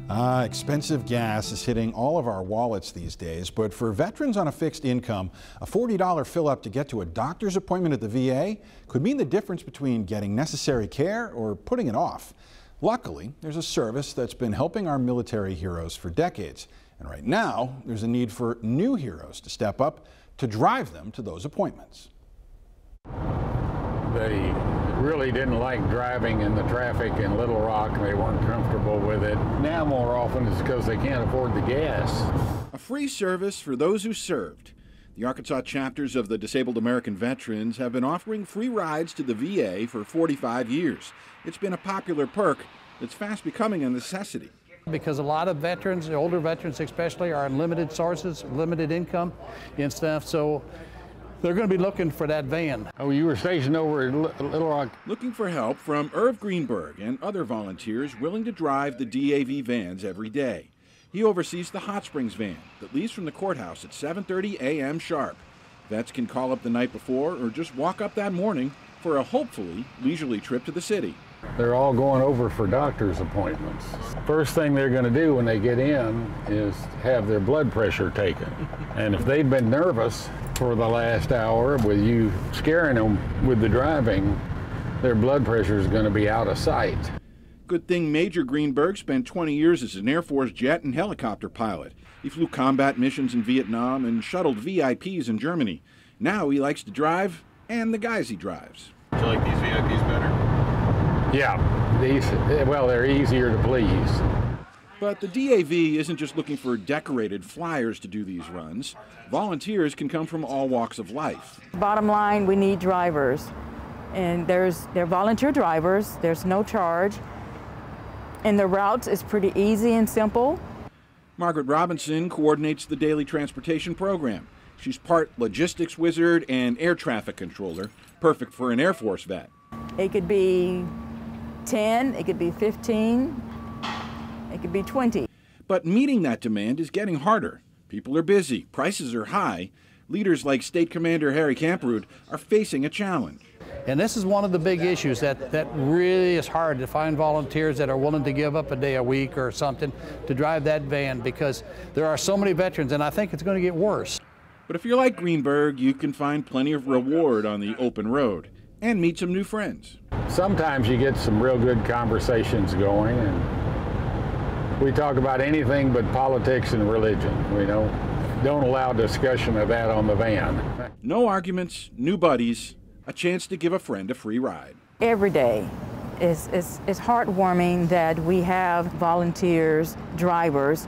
Expensive gas is hitting all of our wallets these days, but for veterans on a fixed income, a $40 fill-up to get to a doctor's appointment at the VA could mean the difference between getting necessary care or putting it off. Luckily, there's a service that's been helping our military heroes for decades, and right now there's a need for new heroes to step up to drive them to those appointments. They really didn't like driving in the traffic in Little Rock. They weren't comfortable with it. Now more often it's because they can't afford the gas. A free service for those who served. The Arkansas chapters of the Disabled American Veterans have been offering free rides to the VA for 45 years. It's been a popular perk that's fast becoming a necessity. Because a lot of veterans, the older veterans especially, are on limited sources, limited income and stuff, so they're going to be looking for that van. Oh, you were stationed over in Little Rock. Looking for help from Irv Greenberg and other volunteers willing to drive the DAV vans every day. He oversees the Hot Springs van that leaves from the courthouse at 7:30 a.m. sharp. Vets can call up the night before or just walk up that morning for a hopefully leisurely trip to the city. They're all going over for doctor's appointments. First thing they're going to do when they get in is have their blood pressure taken. And if they've been nervous for the last hour with you scaring them with the driving, their blood pressure is going to be out of sight. Good thing Major Greenberg spent 20 years as an Air Force jet and helicopter pilot. He flew combat missions in Vietnam and shuttled VIPs in Germany. Now he likes to drive and the guys he drives. Do you like these VIPs better? Yeah, they're easier to please. But the DAV isn't just looking for decorated flyers to do these runs. Volunteers can come from all walks of life. Bottom line, we need drivers. And they're volunteer drivers, there's no charge. And the routes is pretty easy and simple. Margaret Robinson coordinates the daily transportation program. She's part logistics wizard and air traffic controller, perfect for an Air Force vet. It could be 10, it could be 15, it could be 20. But meeting that demand is getting harder. People are busy, prices are high. Leaders like State Commander Harry Camperud are facing a challenge. And this is one of the big issues that really is hard to find volunteers that are willing to give up a day a week or something to drive that van, because there are so many veterans, and I think it's going to get worse. But if you're like Greenberg, you can find plenty of reward on the open road and meet some new friends. Sometimes you get some real good conversations going, and we talk about anything but politics and religion. We don't allow discussion of that on the van. No arguments, new buddies, a chance to give a friend a free ride. Every day it's heartwarming that we have volunteers, drivers,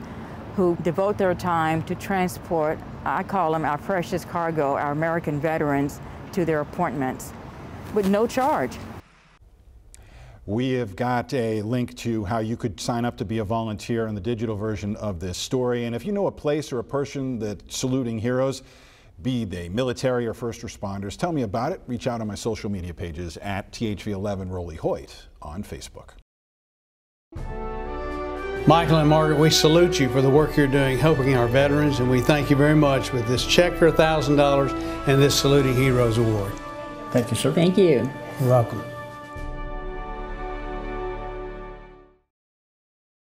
who devote their time to transport, I call them our precious cargo, our American veterans, to their appointments with no charge. We have got a link to how you could sign up to be a volunteer in the digital version of this story. And if you know a place or a person that's saluting heroes, be they military or first responders, tell me about it. Reach out on my social media pages at THV11 Rolly Hoyt on Facebook. Michael and Margaret, we salute you for the work you're doing helping our veterans, and we thank you very much with this check for $1,000 and this Saluting Heroes Award. Thank you, sir. Thank you. You're welcome.